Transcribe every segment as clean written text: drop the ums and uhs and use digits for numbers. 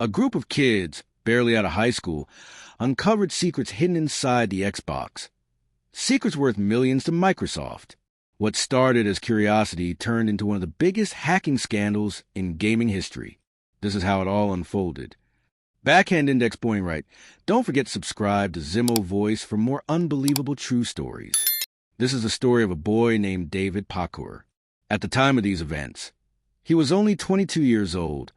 A group of kids, barely out of high school, uncovered secrets hidden inside the Xbox. Secrets worth millions to Microsoft. What started as curiosity turned into one of the biggest hacking scandals in gaming history. This is how it all unfolded. Backhand Index pointing right. Don't forget to subscribe to Zimo Voice for more unbelievable true stories. This is the story of a boy named David Pakur. At the time of these events, he was only 22 years old,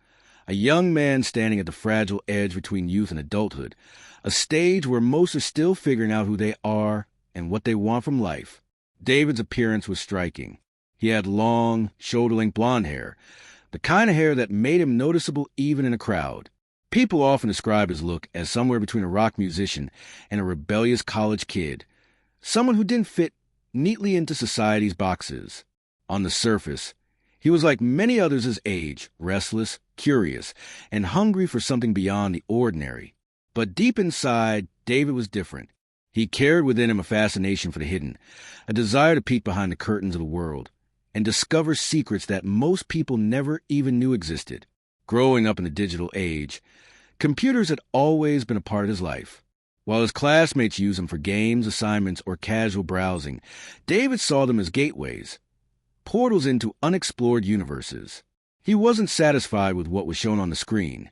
a young man standing at the fragile edge between youth and adulthood, a stage where most are still figuring out who they are and what they want from life. David's appearance was striking. He had long, shoulder-length blonde hair, the kind of hair that made him noticeable even in a crowd. People often describe his look as somewhere between a rock musician and a rebellious college kid, someone who didn't fit neatly into society's boxes. On the surface, he was like many others his age, restless, curious, and hungry for something beyond the ordinary. But deep inside, David was different. He carried within him a fascination for the hidden, a desire to peek behind the curtains of the world and discover secrets that most people never even knew existed. Growing up in the digital age, computers had always been a part of his life. While his classmates used them for games, assignments, or casual browsing, David saw them as gateways, portals into unexplored universes. He wasn't satisfied with what was shown on the screen.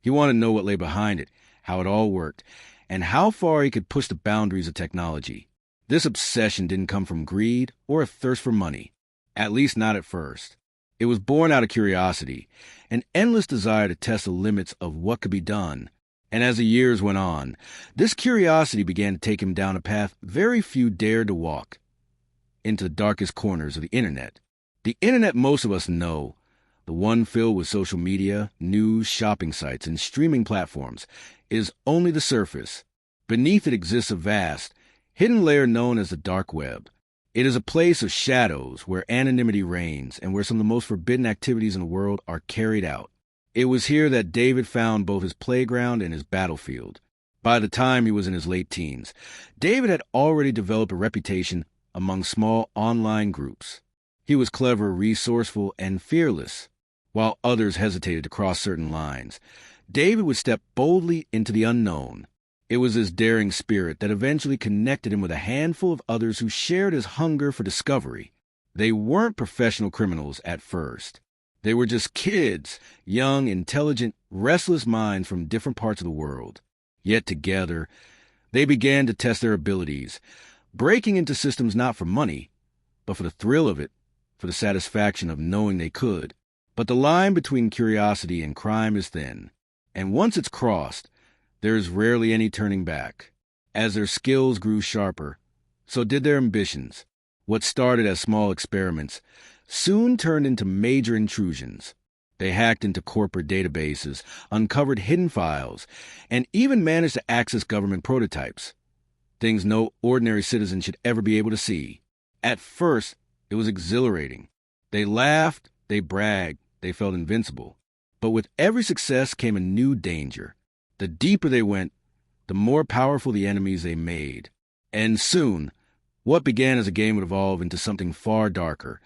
He wanted to know what lay behind it, how it all worked, and how far he could push the boundaries of technology. This obsession didn't come from greed or a thirst for money, at least not at first. It was born out of curiosity, an endless desire to test the limits of what could be done. And as the years went on, this curiosity began to take him down a path very few dared to walk, into the darkest corners of the internet. The internet most of us know, the one filled with social media, news, shopping sites, and streaming platforms, is only the surface. Beneath it exists a vast, hidden layer known as the dark web. It is a place of shadows where anonymity reigns and where some of the most forbidden activities in the world are carried out. It was here that David found both his playground and his battlefield. By the time he was in his late teens, David had already developed a reputation among small online groups. He was clever, resourceful, and fearless. While others hesitated to cross certain lines, David would step boldly into the unknown. It was his daring spirit that eventually connected him with a handful of others who shared his hunger for discovery. They weren't professional criminals at first. They were just kids, young, intelligent, restless minds from different parts of the world. Yet together, they began to test their abilities, breaking into systems not for money, but for the thrill of it, for the satisfaction of knowing they could. But the line between curiosity and crime is thin, and once it's crossed, there is rarely any turning back. As their skills grew sharper, so did their ambitions. What started as small experiments soon turned into major intrusions. They hacked into corporate databases, uncovered hidden files, and even managed to access government prototypes, things no ordinary citizen should ever be able to see. At first, it was exhilarating. They laughed, they bragged, they felt invincible. But with every success came a new danger. The deeper they went, the more powerful the enemies they made. And soon, what began as a game would evolve into something far darker,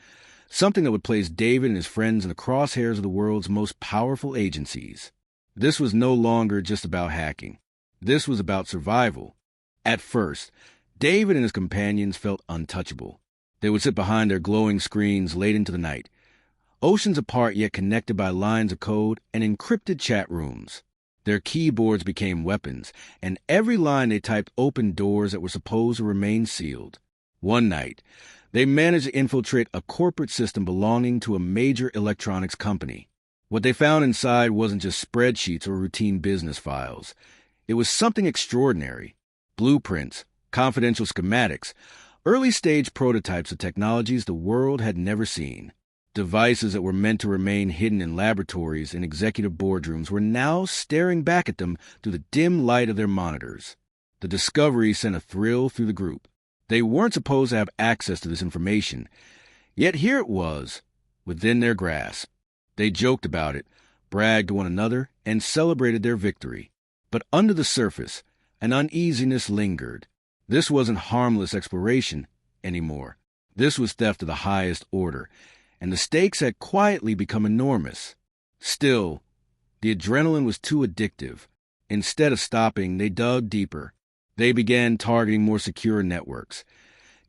something that would place David and his friends in the crosshairs of the world's most powerful agencies. This was no longer just about hacking. This was about survival. At first, David and his companions felt untouchable. They would sit behind their glowing screens late into the night, oceans apart yet connected by lines of code and encrypted chat rooms. Their keyboards became weapons, and every line they typed opened doors that were supposed to remain sealed. One night, they managed to infiltrate a corporate system belonging to a major electronics company. What they found inside wasn't just spreadsheets or routine business files. It was something extraordinary. Blueprints, confidential schematics, early-stage prototypes of technologies the world had never seen. Devices that were meant to remain hidden in laboratories and executive boardrooms were now staring back at them through the dim light of their monitors. The discovery sent a thrill through the group. They weren't supposed to have access to this information, yet here it was, within their grasp. They joked about it, bragged to one another, and celebrated their victory. But under the surface, an uneasiness lingered. This wasn't harmless exploration anymore. This was theft of the highest order, and the stakes had quietly become enormous. Still, The adrenaline was too addictive. Instead of stopping, they dug deeper. They began targeting more secure networks,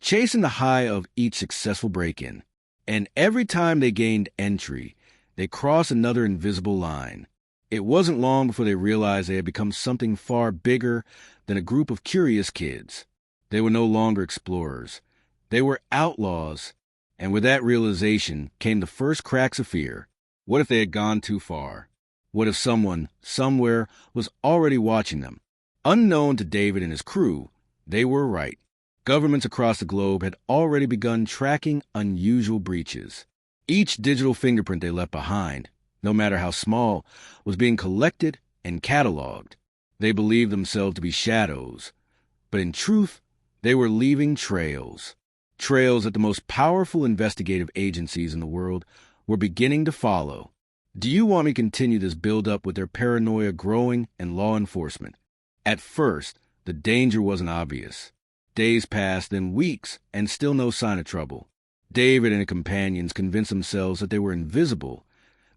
chasing the high of each successful break-in. And every time they gained entry, they crossed another invisible line. It wasn't long before they realized they had become something far bigger than a group of curious kids. They were no longer explorers. They were outlaws. And with that realization came the first cracks of fear. What if they had gone too far? What if someone, somewhere, was already watching them? Unknown to David and his crew, they were right. Governments across the globe had already begun tracking unusual breaches. Each digital fingerprint they left behind, no matter how small, was being collected and cataloged. They believed themselves to be shadows, but in truth, they were leaving trails. Trails that the most powerful investigative agencies in the world were beginning to follow. Do you want me to continue this build-up with their paranoia growing and law enforcement? At first, the danger wasn't obvious. Days passed, then weeks, and still no sign of trouble. David and his companions convinced themselves that they were invisible,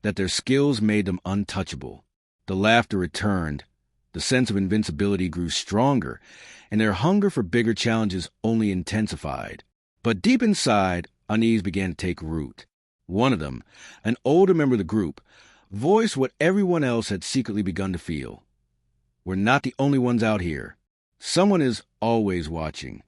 that their skills made them untouchable. The laughter returned, the sense of invincibility grew stronger, and their hunger for bigger challenges only intensified. But deep inside, unease began to take root. One of them, an older member of the group, voiced what everyone else had secretly begun to feel. We're not the only ones out here. Someone is always watching.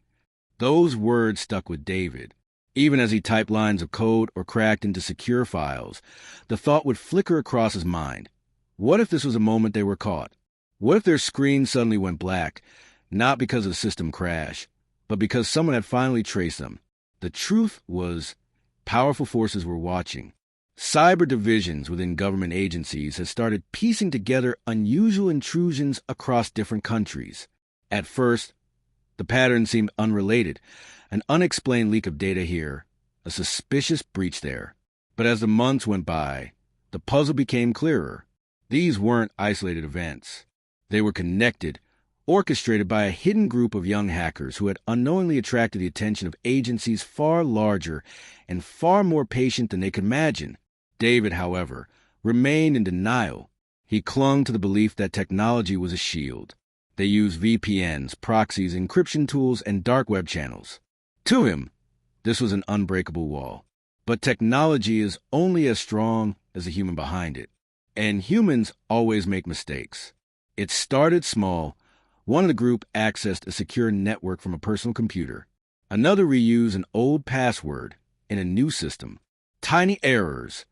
Those words stuck with David. Even as he typed lines of code or cracked into secure files, the thought would flicker across his mind. What if this was a moment they were caught? What if their screen suddenly went black, not because of the system crash, but because someone had finally traced them? The truth was, powerful forces were watching. Cyber divisions within government agencies had started piecing together unusual intrusions across different countries. At first, the pattern seemed unrelated, an unexplained leak of data here, a suspicious breach there. But as the months went by, the puzzle became clearer. These weren't isolated events. They were connected, orchestrated by a hidden group of young hackers who had unknowingly attracted the attention of agencies far larger and far more patient than they could imagine. David, however, remained in denial. He clung to the belief that technology was a shield. They used VPNs, proxies, encryption tools, and dark web channels. To him, this was an unbreakable wall. But technology is only as strong as the human behind it. And humans always make mistakes. It started small. One of the group accessed a secure network from a personal computer. Another reused an old password in a new system. Tiny errors,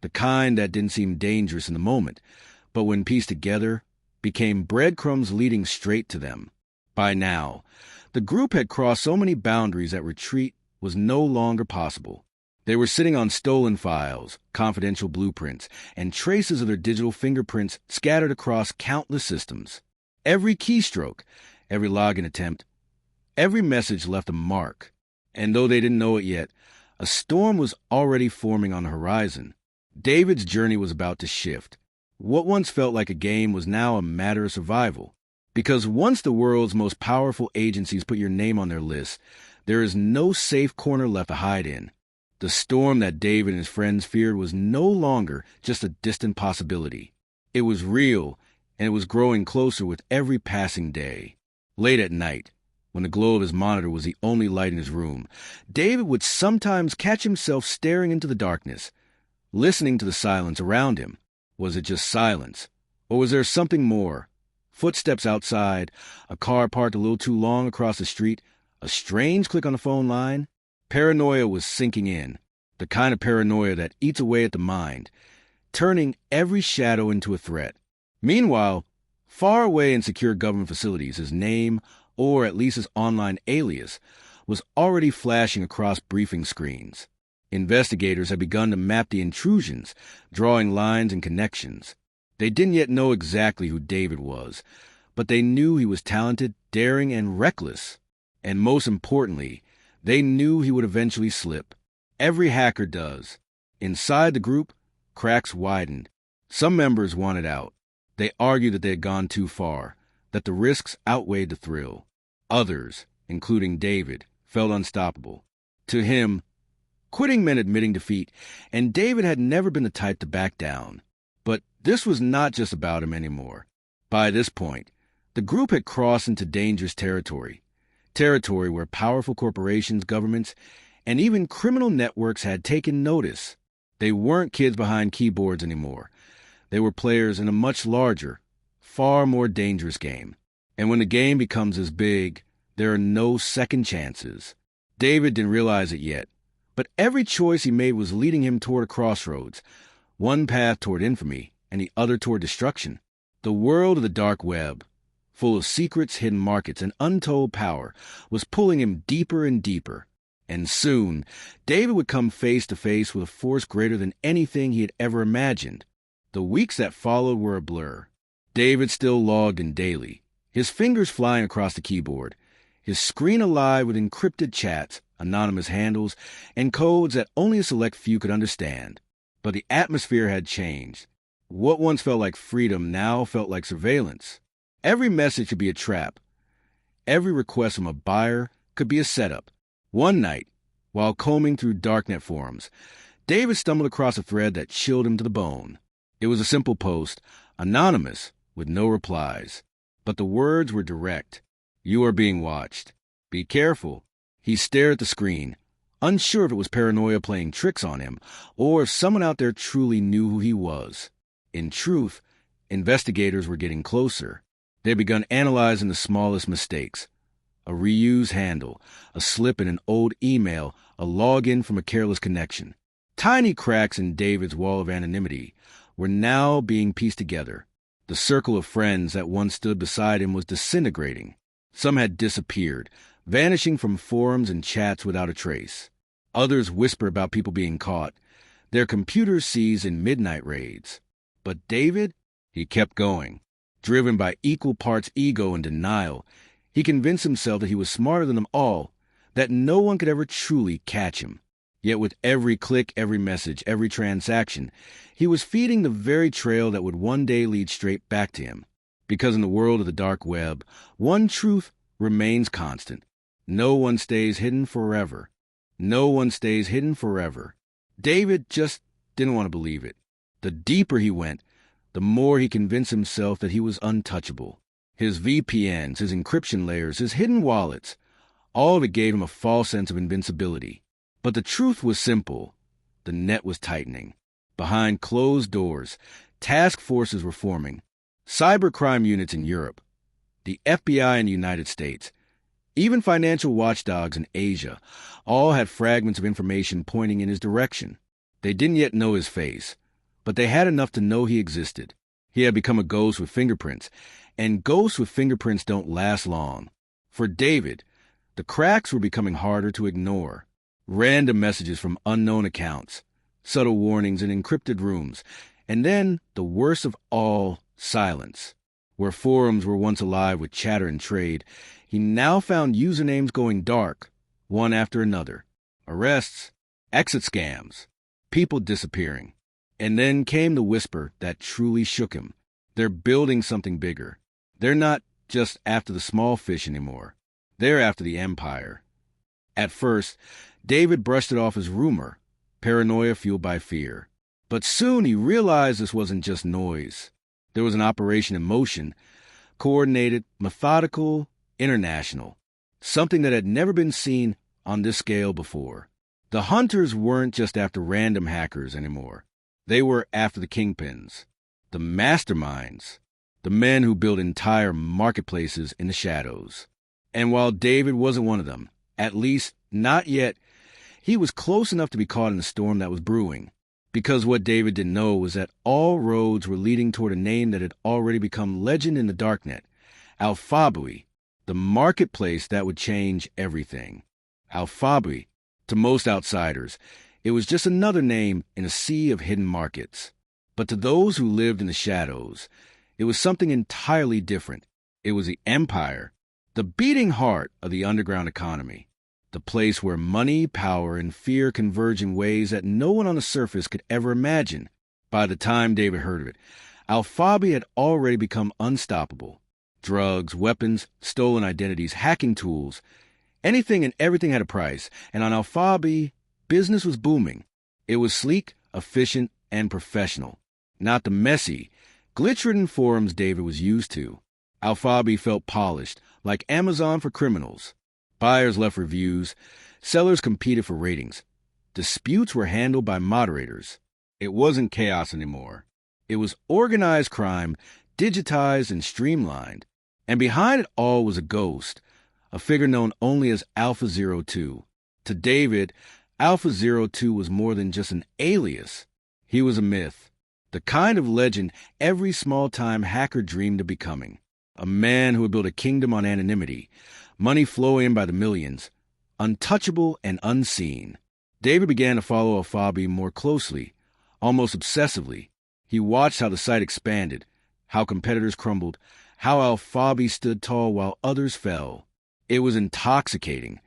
the kind that didn't seem dangerous in the moment, but when pieced together, became breadcrumbs leading straight to them. By now, the group had crossed so many boundaries that retreat was no longer possible. They were sitting on stolen files, confidential blueprints, and traces of their digital fingerprints scattered across countless systems. Every keystroke, every login attempt, every message left a mark. And though they didn't know it yet, a storm was already forming on the horizon. David's journey was about to shift. What once felt like a game was now a matter of survival. Because once the world's most powerful agencies put your name on their list, there is no safe corner left to hide in. The storm that David and his friends feared was no longer just a distant possibility. It was real, and it was growing closer with every passing day. Late at night, when the glow of his monitor was the only light in his room, David would sometimes catch himself staring into the darkness, listening to the silence around him. Was it just silence? Or was there something more? Footsteps outside, a car parked a little too long across the street, a strange click on the phone line? Paranoia was sinking in, the kind of paranoia that eats away at the mind, turning every shadow into a threat. Meanwhile, far away in secure government facilities, his name, or at least his online alias, was already flashing across briefing screens. Investigators had begun to map the intrusions, drawing lines and connections. They didn't yet know exactly who David was, but they knew he was talented, daring, and reckless. And most importantly, they knew he would eventually slip. Every hacker does. Inside the group, cracks widened. Some members wanted out. They argued that they had gone too far, that the risks outweighed the thrill. Others, including David, felt unstoppable. To him, quitting meant admitting defeat, and David had never been the type to back down. But this was not just about him anymore. By this point, the group had crossed into dangerous territory where powerful corporations, governments, and even criminal networks had taken notice. They weren't kids behind keyboards anymore. They were players in a much larger, far more dangerous game. And when the game becomes as big, there are no second chances. David didn't realize it yet, but every choice he made was leading him toward a crossroads, one path toward infamy and the other toward destruction. The world of the dark web, full of secrets, hidden markets, and untold power, was pulling him deeper and deeper. And soon, David would come face to face with a force greater than anything he had ever imagined. The weeks that followed were a blur. David still logged in daily, his fingers flying across the keyboard, his screen alive with encrypted chats, anonymous handles, and codes that only a select few could understand. But the atmosphere had changed. What once felt like freedom now felt like surveillance. Every message could be a trap. Every request from a buyer could be a setup. One night, while combing through darknet forums, David stumbled across a thread that chilled him to the bone. It was a simple post, anonymous, with no replies. But the words were direct. "You are being watched. Be careful." He stared at the screen, unsure if it was paranoia playing tricks on him, or if someone out there truly knew who he was. In truth, investigators were getting closer. They had begun analyzing the smallest mistakes. A reused handle, a slip in an old email, a login from a careless connection. Tiny cracks in David's wall of anonymity were now being pieced together. The circle of friends that once stood beside him was disintegrating. Some had disappeared, vanishing from forums and chats without a trace. Others whisper about people being caught, their computers seized in midnight raids. But David, he kept going. Driven by equal parts ego and denial, he convinced himself that he was smarter than them all, that no one could ever truly catch him. Yet with every click, every message, every transaction, he was feeding the very trail that would one day lead straight back to him. Because in the world of the dark web, one truth remains constant. No one stays hidden forever. No one stays hidden forever. David just didn't want to believe it. The deeper he went, the more he convinced himself that he was untouchable. His VPNs, his encryption layers, his hidden wallets, all of it gave him a false sense of invincibility. But the truth was simple. The net was tightening. Behind closed doors, task forces were forming. Cybercrime units in Europe, the FBI in the United States, even financial watchdogs in Asia, all had fragments of information pointing in his direction. They didn't yet know his face, but they had enough to know he existed. He had become a ghost with fingerprints, and ghosts with fingerprints don't last long. For David, the cracks were becoming harder to ignore. Random messages from unknown accounts, subtle warnings in encrypted rooms, and then, the worst of all, silence. Where forums were once alive with chatter and trade, he now found usernames going dark, one after another. Arrests, exit scams, people disappearing. And then came the whisper that truly shook him. They're building something bigger. They're not just after the small fish anymore. They're after the empire. At first, David brushed it off as rumor, paranoia fueled by fear. But soon he realized this wasn't just noise. There was an operation in motion, coordinated, methodical, international. Something that had never been seen on this scale before. The hunters weren't just after random hackers anymore. They were after the kingpins, the masterminds, the men who built entire marketplaces in the shadows. And while David wasn't one of them, at least not yet, he was close enough to be caught in the storm that was brewing. Because what David didn't know was that all roads were leading toward a name that had already become legend in the darknet. Alphabui, the marketplace that would change everything. Alphabui, to most outsiders, it was just another name in a sea of hidden markets. But to those who lived in the shadows, it was something entirely different. It was the empire, the beating heart of the underground economy, the place where money, power, and fear converge in ways that no one on the surface could ever imagine. By the time David heard of it, Alphabui had already become unstoppable. Drugs, weapons, stolen identities, hacking tools, anything and everything had a price, and on Alphabui, business was booming. It was sleek, efficient, and professional. not the messy, glitch-ridden forums David was used to. Alphabi felt polished, like Amazon for criminals. Buyers left reviews, sellers competed for ratings. Disputes were handled by moderators. It wasn't chaos anymore. It was organized crime, digitized and streamlined. And behind it all was a ghost, a figure known only as Alpha 02. To David, Alpha 02 was more than just an alias. He was a myth, the kind of legend every small-time hacker dreamed of becoming. A man who had built a kingdom on anonymity, money flowing in by the millions, untouchable and unseen. David began to follow Alphabi more closely, almost obsessively. He watched how the site expanded, how competitors crumbled, how Alphabi stood tall while others fell. It was intoxicating.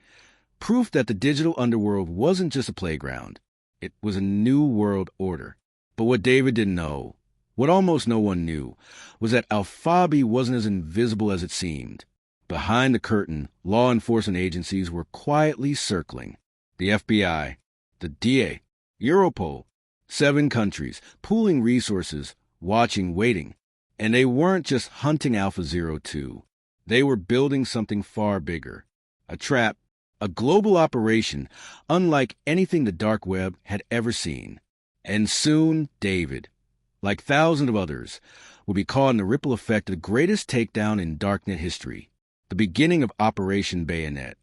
Proof that the digital underworld wasn't just a playground. It was a new world order. But what David didn't know, what almost no one knew, was that Alphabi wasn't as invisible as it seemed. Behind the curtain, law enforcement agencies were quietly circling. The FBI, the DA, Europol, 7 countries, pooling resources, watching, waiting. And they weren't just hunting Alpha 02. They were building something far bigger. A trap, a global operation, unlike anything the dark web had ever seen. And soon, David, like thousands of others, would be caught in the ripple effect of the greatest takedown in darknet history, the beginning of Operation Bayonet.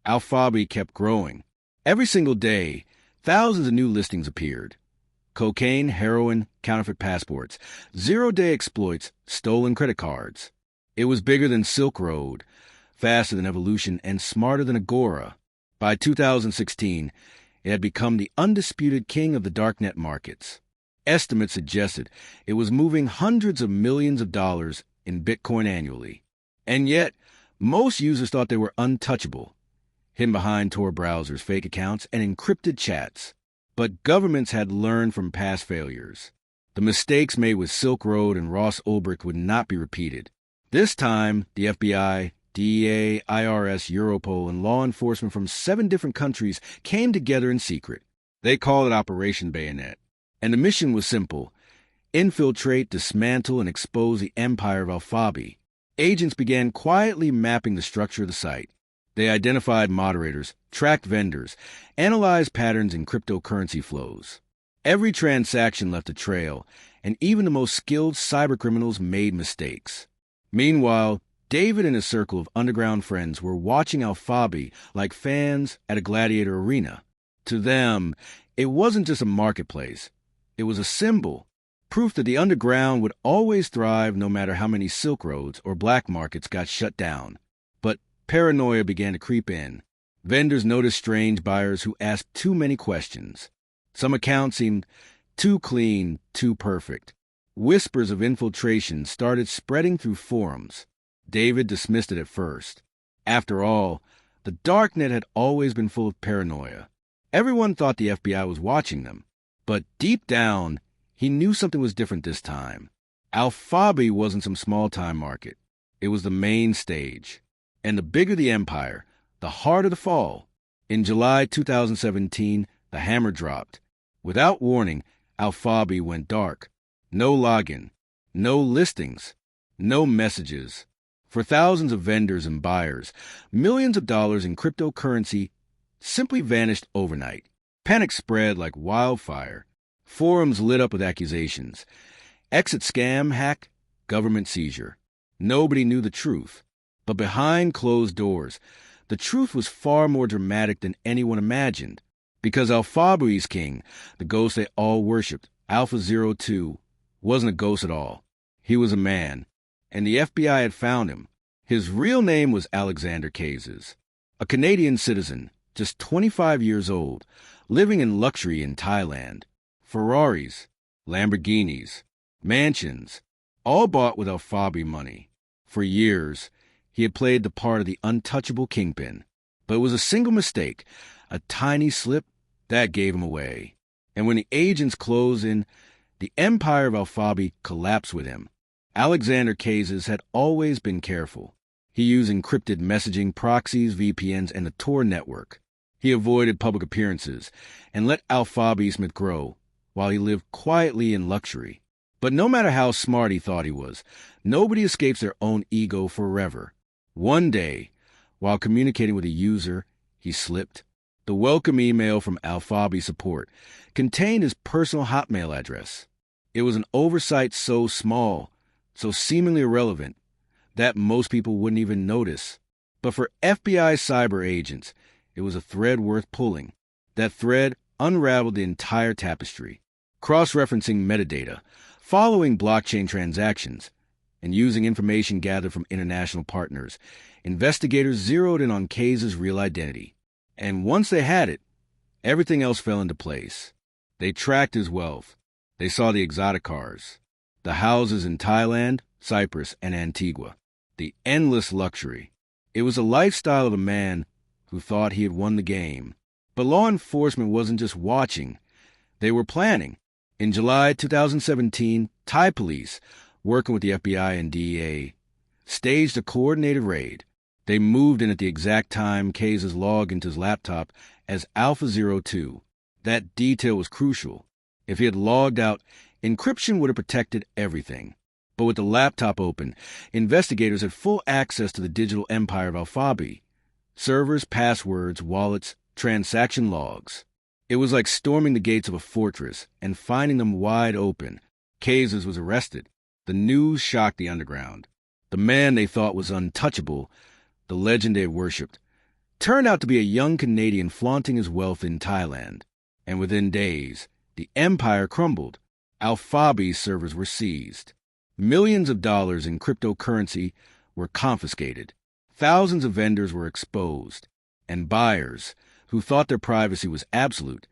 Alphabi kept growing. Every single day, thousands of new listings appeared. Cocaine, heroin, counterfeit passports, zero-day exploits, stolen credit cards. It was bigger than Silk Road, faster than Evolution, and smarter than Agora. By 2016, it had become the undisputed king of the darknet markets. Estimates suggested it was moving hundreds of millions of dollars in Bitcoin annually. And yet, most users thought they were untouchable, hidden behind Tor browsers, fake accounts, and encrypted chats. But governments had learned from past failures. The mistakes made with Silk Road and Ross Ulbricht would not be repeated. This time, the FBI, DEA, IRS, Europol, and law enforcement from 7 different countries came together in secret. They called it Operation Bayonet. And the mission was simple: infiltrate, dismantle, and expose the empire of Alphabi. Agents began quietly mapping the structure of the site. They identified moderators, tracked vendors, analyzed patterns in cryptocurrency flows. Every transaction left a trail, and even the most skilled cybercriminals made mistakes. Meanwhile, David and his circle of underground friends were watching Alphabi like fans at a gladiator arena. To them, it wasn't just a marketplace. It was a symbol, proof that the underground would always thrive no matter how many Silk Roads or black markets got shut down. But paranoia began to creep in. Vendors noticed strange buyers who asked too many questions. Some accounts seemed too clean, too perfect. Whispers of infiltration started spreading through forums. David dismissed it at first. After all, the darknet had always been full of paranoia. Everyone thought the FBI was watching them. But deep down, he knew something was different this time. Alphabi wasn't some small-time market. It was the main stage. And the bigger the empire, the harder the fall. In July 2017, the hammer dropped. Without warning, Alphabi went dark. No login, no listings, no messages. For thousands of vendors and buyers, millions of dollars in cryptocurrency simply vanished overnight. Panic spread like wildfire. Forums lit up with accusations. Exit scam, hack, government seizure. Nobody knew the truth. But behind closed doors, the truth was far more dramatic than anyone imagined. Because Alphabi's king, the ghost they all worshipped, Alpha 02, wasn't a ghost at all. He was a man. And the FBI had found him. His real name was Alexander Kazes, a Canadian citizen, just 25 years old, living in luxury in Thailand. Ferraris, Lamborghinis, mansions, all bought with Alphabi money. For years, he had played the part of the untouchable kingpin. But it was a single mistake, a tiny slip, that gave him away. And when the agents closed in, the empire of Alphabi collapsed with him. Alexander Kazes had always been careful. He used encrypted messaging, proxies, VPNs, and the Tor network. He avoided public appearances and let Alphabi Smith grow while he lived quietly in luxury. But no matter how smart he thought he was, nobody escapes their own ego forever. One day, while communicating with a user, he slipped. The welcome email from Alphabi support contained his personal Hotmail address. It was an oversight so small, so seemingly irrelevant, that most people wouldn't even notice. But for FBI cyber agents, it was a thread worth pulling. That thread unraveled the entire tapestry, cross-referencing metadata, following blockchain transactions, and using information gathered from international partners. Investigators zeroed in on Kays's real identity. And once they had it, everything else fell into place. They tracked his wealth. They saw the exotic cars, the houses in Thailand, Cyprus, and Antigua, the endless luxury. It was a lifestyle of a man who thought he had won the game. But law enforcement wasn't just watching. They were planning. In July 2017, Thai police, working with the FBI and DEA, staged a coordinated raid. They moved in at the exact time Kays's logged into his laptop as Alpha 02. That detail was crucial. If he had logged out, encryption would have protected everything. But with the laptop open, investigators had full access to the digital empire of Alphabi. Servers, passwords, wallets, transaction logs. It was like storming the gates of a fortress and finding them wide open. Kays's was arrested. The news shocked the underground. The man they thought was untouchable, the legend they had worshipped, turned out to be a young Canadian flaunting his wealth in Thailand. And within days, the empire crumbled. Alphabi's servers were seized. Millions of dollars in cryptocurrency were confiscated. Thousands of vendors were exposed. And buyers, who thought their privacy was absolute,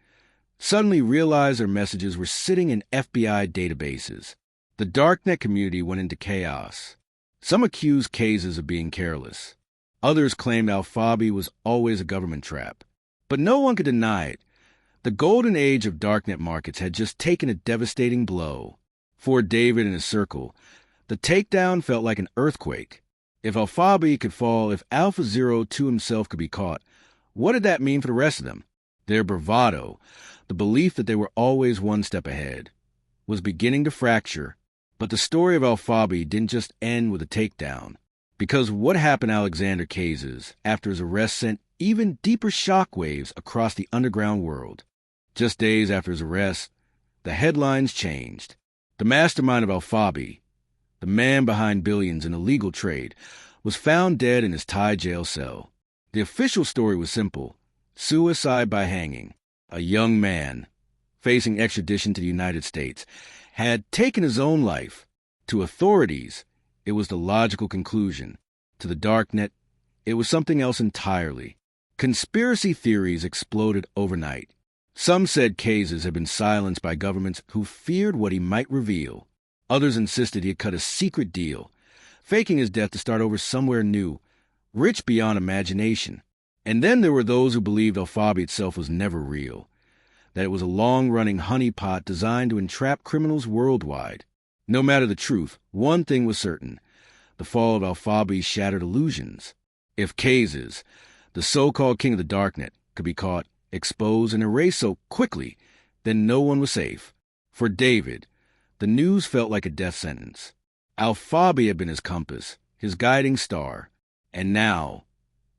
suddenly realized their messages were sitting in FBI databases. The darknet community went into chaos. Some accused Kays's of being careless. Others claimed Alphabi was always a government trap. But no one could deny it. The golden age of darknet markets had just taken a devastating blow. For David and his circle, the takedown felt like an earthquake. If Alphabi could fall, if Alpha 02 himself could be caught, what did that mean for the rest of them? Their bravado, the belief that they were always one step ahead, was beginning to fracture. But the story of Alphabi didn't just end with a takedown. Because what happened to Alexander Kays's after his arrest sent even deeper shockwaves across the underground world. Just days after his arrest, the headlines changed. The mastermind of Alphabi, the man behind billions in illegal trade, was found dead in his Thai jail cell. The official story was simple: suicide by hanging. A young man, facing extradition to the United States, had taken his own life. To authorities, it was the logical conclusion. To the darknet, it was something else entirely. Conspiracy theories exploded overnight. Some said Kays's had been silenced by governments who feared what he might reveal. Others insisted he had cut a secret deal, faking his death to start over somewhere new, rich beyond imagination. And then there were those who believed Alphabi itself was never real, that it was a long-running honeypot designed to entrap criminals worldwide. No matter the truth, one thing was certain: the fall of Alphabi's shattered illusions. If Kays's, the so-called king of the darknet, could be caught, exposed, and erased so quickly, then no one was safe. For David, the news felt like a death sentence. Alphabi had been his compass, his guiding star. And now,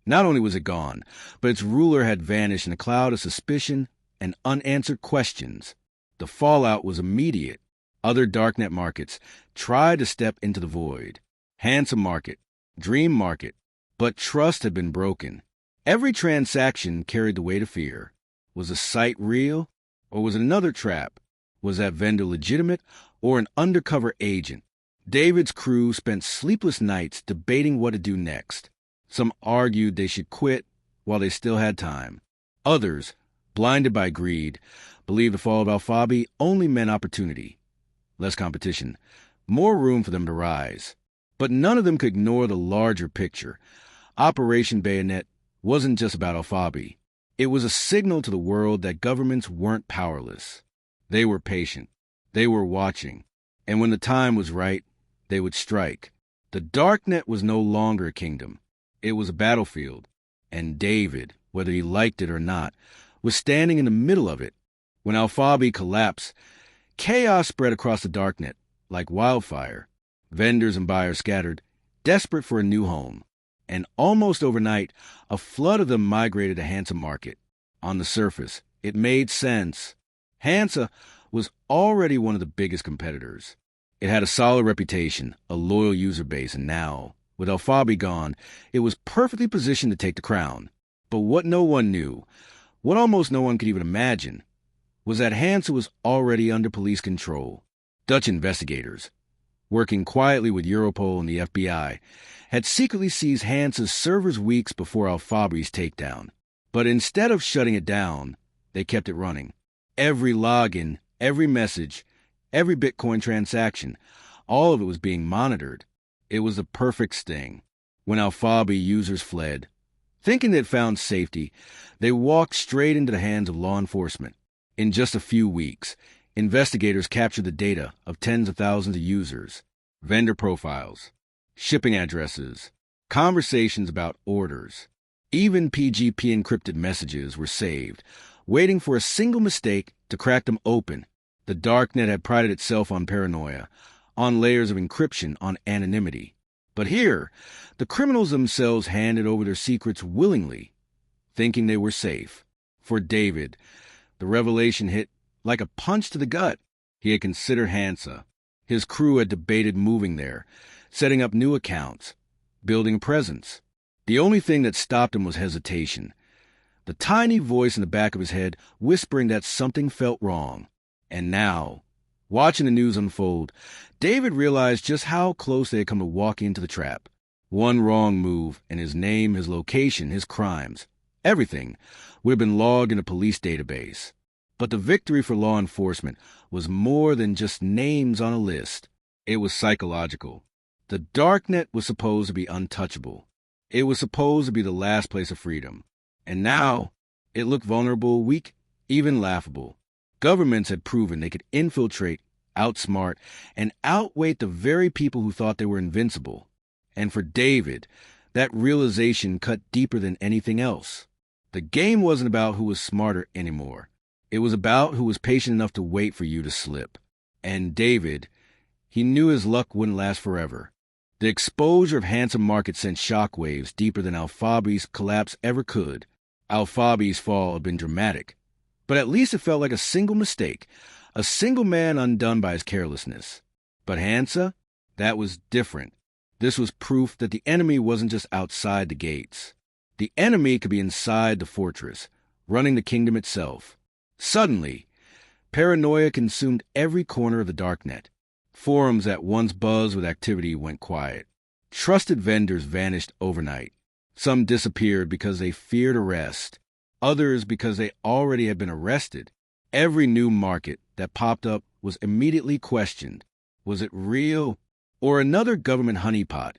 not only was it gone, but its ruler had vanished in a cloud of suspicion and unanswered questions. The fallout was immediate. Other darknet markets tried to step into the void. Handsome Market, Dream Market, but trust had been broken. Every transaction carried the weight of fear. Was the site real, or was it another trap? Was that vendor legitimate, or an undercover agent? David's crew spent sleepless nights debating what to do next. Some argued they should quit while they still had time. Others, blinded by greed, believed the fall of Alphabi only meant opportunity. Less competition, more room for them to rise. But none of them could ignore the larger picture. Operation Bayonet wasn't just about Alphabi. It was a signal to the world that governments weren't powerless. They were patient. They were watching. And when the time was right, they would strike. The darknet was no longer a kingdom. It was a battlefield. And David, whether he liked it or not, was standing in the middle of it. When Alphabi collapsed, chaos spread across the darknet. like wildfire. Vendors and buyers scattered, desperate for a new home. And almost overnight, a flood of them migrated to Hansa Market. On the surface, it made sense. Hansa was already one of the biggest competitors. It had a solid reputation, a loyal user base, and now, with Alfabi gone, it was perfectly positioned to take the crown. But what no one knew, what almost no one could even imagine, was that Hansa was already under police control. Dutch investigators, working quietly with Europol and the FBI, had secretly seized Hansa's servers weeks before Alfabi's takedown. But instead of shutting it down, they kept it running. Every login, every message, every Bitcoin transaction, all of it was being monitored. It was the perfect sting. When Alfabi users fled, thinking they'd found safety, they walked straight into the hands of law enforcement. In just a few weeks, investigators captured the data of tens of thousands of users, vendor profiles, shipping addresses, conversations about orders. Even PGP encrypted messages were saved, waiting for a single mistake to crack them open. The darknet had prided itself on paranoia, on layers of encryption, on anonymity. But here, the criminals themselves handed over their secrets willingly, thinking they were safe. For David, the revelation hit like a punch to the gut. He had considered Hansa. His crew had debated moving there, setting up new accounts, building a presence. The only thing that stopped him was hesitation. The tiny voice in the back of his head whispering that something felt wrong. And now, watching the news unfold, David realized just how close they had come to walking into the trap. One wrong move, and his name, his location, his crimes, everything would have been logged in a police database. But the victory for law enforcement was more than just names on a list. It was psychological. The darknet was supposed to be untouchable. It was supposed to be the last place of freedom. And now, it looked vulnerable, weak, even laughable. Governments had proven they could infiltrate, outsmart, and outweight the very people who thought they were invincible. And for David, that realization cut deeper than anything else. The game wasn't about who was smarter anymore. It was about who was patient enough to wait for you to slip. And David, he knew his luck wouldn't last forever. The exposure of Hansa Market sent shockwaves deeper than Alfabi's collapse ever could. Alfabi's fall had been dramatic, but at least it felt like a single mistake, a single man undone by his carelessness. But Hansa, that was different. This was proof that the enemy wasn't just outside the gates. The enemy could be inside the fortress, running the kingdom itself. Suddenly, paranoia consumed every corner of the darknet. Forums that once buzzed with activity went quiet. Trusted vendors vanished overnight. Some disappeared because they feared arrest. Others because they already had been arrested. Every new market that popped up was immediately questioned. Was it real? Or another government honeypot?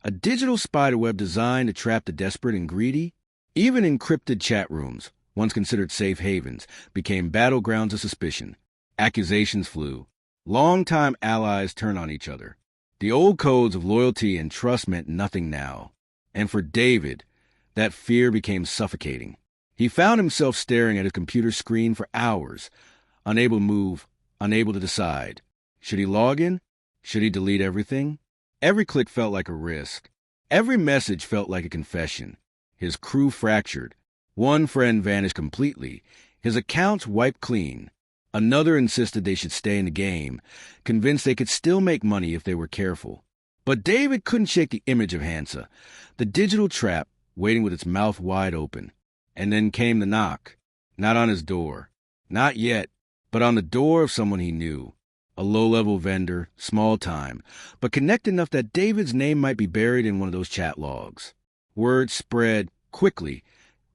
A digital spiderweb designed to trap the desperate and greedy? Even encrypted chat rooms, once considered safe havens, became battlegrounds of suspicion. Accusations flew. Longtime allies turned on each other. The old codes of loyalty and trust meant nothing now. And for David, that fear became suffocating. He found himself staring at his computer screen for hours, unable to move, unable to decide. Should he log in? Should he delete everything? Every click felt like a risk. Every message felt like a confession. His crew fractured. One friend vanished completely. His accounts wiped clean. Another insisted they should stay in the game, convinced they could still make money if they were careful. But David couldn't shake the image of Hansa, the digital trap waiting with its mouth wide open. And then came the knock. Not on his door. Not yet, but on the door of someone he knew. A low-level vendor, small time, but connected enough that David's name might be buried in one of those chat logs. Word spread quickly.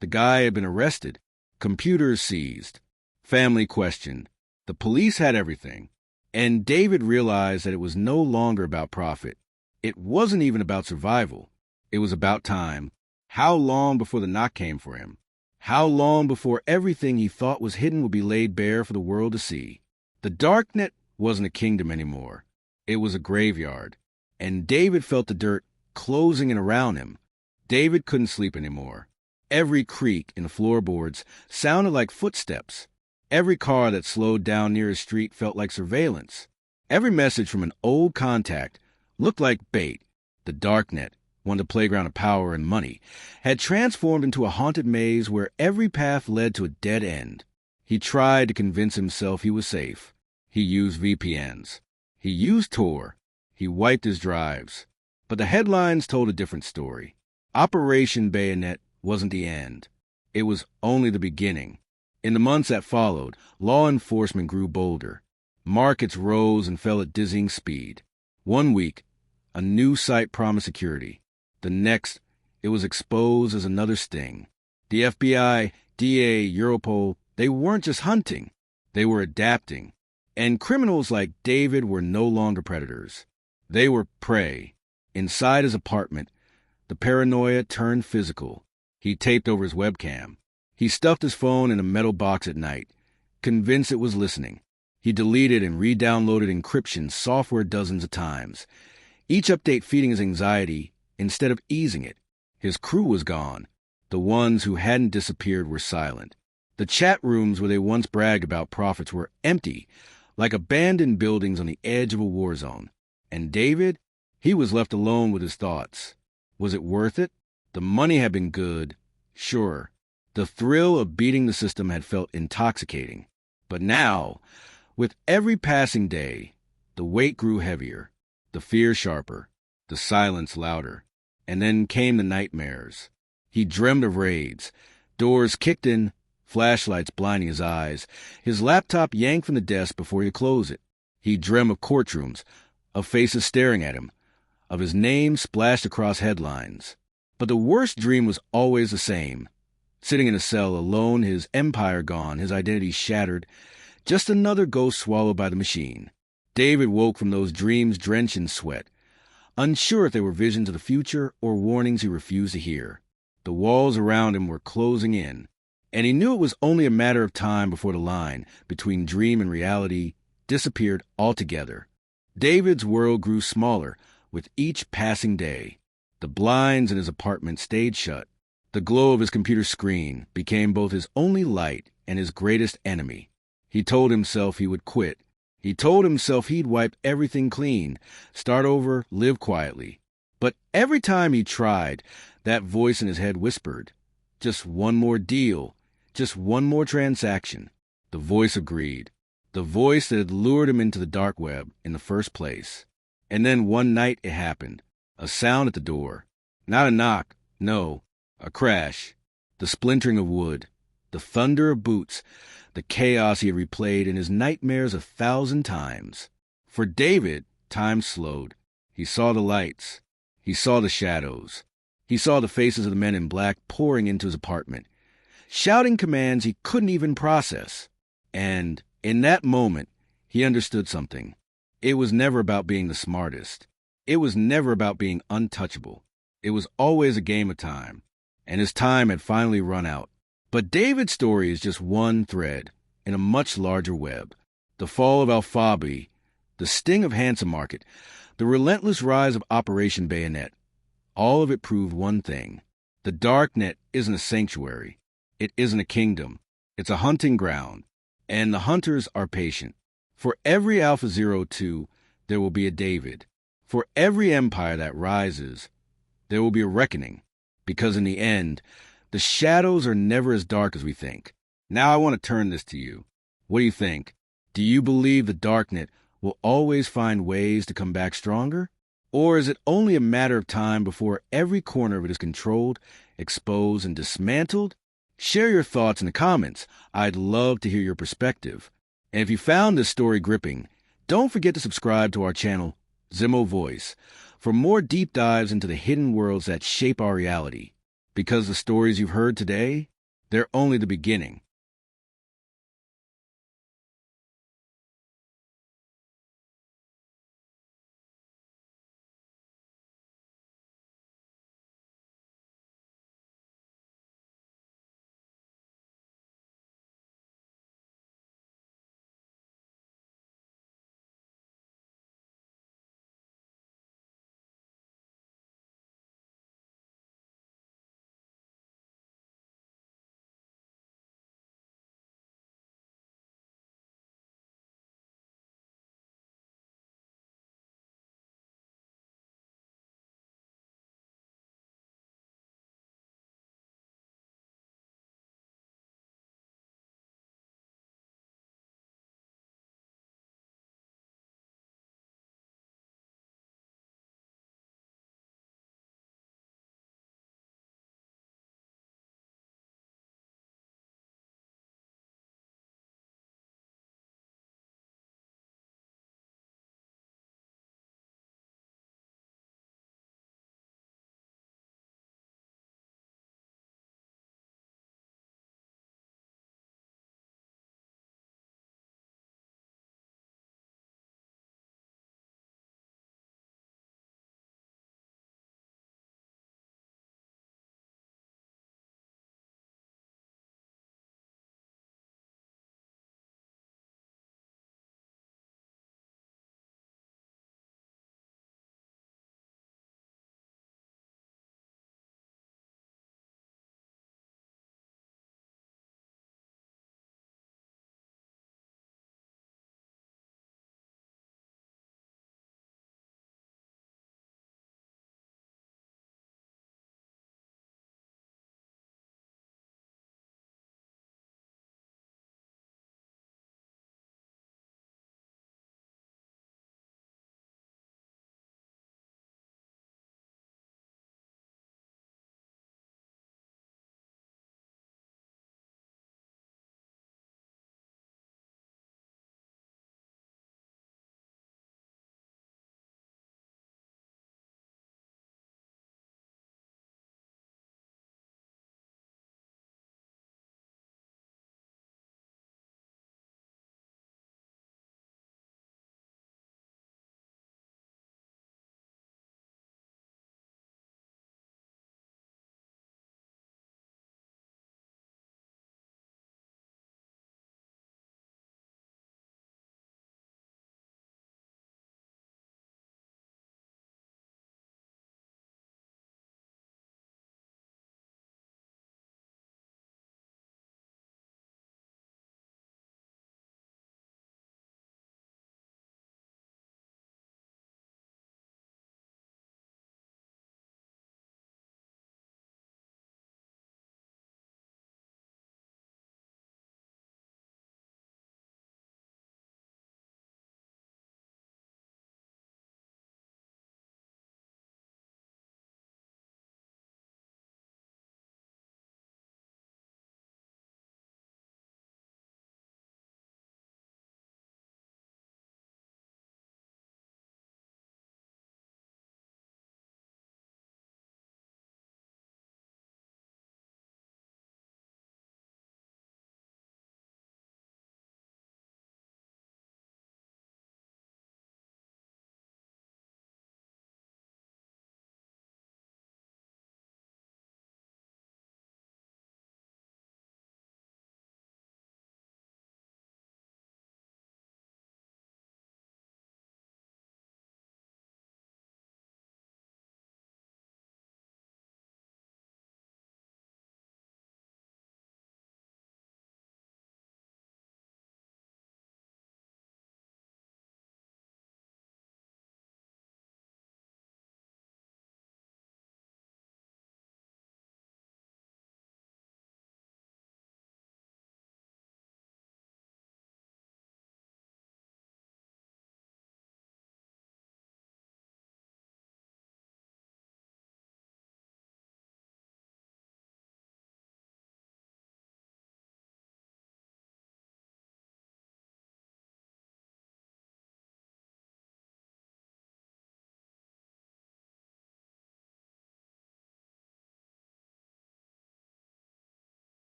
The guy had been arrested. Computers seized. Family questioned. The police had everything. And David realized that it was no longer about profit. It wasn't even about survival. It was about time. How long before the knock came for him? How long before everything he thought was hidden would be laid bare for the world to see? The darknet wasn't a kingdom anymore. It was a graveyard. And David felt the dirt closing in around him. David couldn't sleep anymore. Every creak in the floorboards sounded like footsteps. Every car that slowed down near his street felt like surveillance. Every message from an old contact looked like bait. The darknet, one the playground of power and money, had transformed into a haunted maze where every path led to a dead end. He tried to convince himself he was safe. He used VPNs. He used Tor. He wiped his drives. But the headlines told a different story. Operation Bayonet wasn't the end. It was only the beginning. In the months that followed, law enforcement grew bolder. Markets rose and fell at dizzying speed. One week, a new site promised security. The next, it was exposed as another sting. The FBI, DA, Europol, they weren't just hunting. They were adapting. And criminals like David were no longer predators. They were prey. Inside his apartment, the paranoia turned physical. He taped over his webcam. He stuffed his phone in a metal box at night, convinced it was listening. He deleted and re-downloaded encryption software dozens of times, each update feeding his anxiety instead of easing it. His crew was gone. The ones who hadn't disappeared were silent. The chat rooms where they once bragged about profits were empty, like abandoned buildings on the edge of a war zone. And David? He was left alone with his thoughts. Was it worth it? The money had been good, sure. The thrill of beating the system had felt intoxicating. But now, with every passing day, the weight grew heavier, the fear sharper, the silence louder. And then came the nightmares. He dreamed of raids, doors kicked in, flashlights blinding his eyes, his laptop yanked from the desk before he closed it. He dreamed of courtrooms, of faces staring at him, of his name splashed across headlines. But the worst dream was always the same. Sitting in a cell alone, his empire gone, his identity shattered, just another ghost swallowed by the machine. David woke from those dreams drenched in sweat, unsure if they were visions of the future or warnings he refused to hear. The walls around him were closing in, and he knew it was only a matter of time before the line between dream and reality disappeared altogether. David's world grew smaller with each passing day. The blinds in his apartment stayed shut. The glow of his computer screen became both his only light and his greatest enemy. He told himself he would quit. He told himself he'd wipe everything clean, start over, live quietly. But every time he tried, that voice in his head whispered, just one more deal, just one more transaction. The voice of greed. The voice that had lured him into the dark web in the first place. And then one night it happened. A sound at the door. Not a knock, no, a crash. The splintering of wood. The thunder of boots. The chaos he had replayed in his nightmares 1,000 times. For David, time slowed. He saw the lights. He saw the shadows. He saw the faces of the men in black pouring into his apartment, shouting commands he couldn't even process. And in that moment, he understood something. It was never about being the smartest. It was never about being untouchable. It was always a game of time. And his time had finally run out. But David's story is just one thread in a much larger web. The fall of Alphabi, the sting of Handsome Market, the relentless rise of Operation Bayonet. All of it proved one thing. The darknet isn't a sanctuary. It isn't a kingdom. It's a hunting ground. And the hunters are patient. For every Alpha 02, there will be a David. For every empire that rises, there will be a reckoning. Because in the end, the shadows are never as dark as we think. Now I want to turn this to you. What do you think? Do you believe the darknet will always find ways to come back stronger? Or is it only a matter of time before every corner of it is controlled, exposed, and dismantled? Share your thoughts in the comments. I'd love to hear your perspective. And if you found this story gripping, don't forget to subscribe to our channel, Zimo Voice, for more deep dives into the hidden worlds that shape our reality. Because the stories you've heard today, they're only the beginning.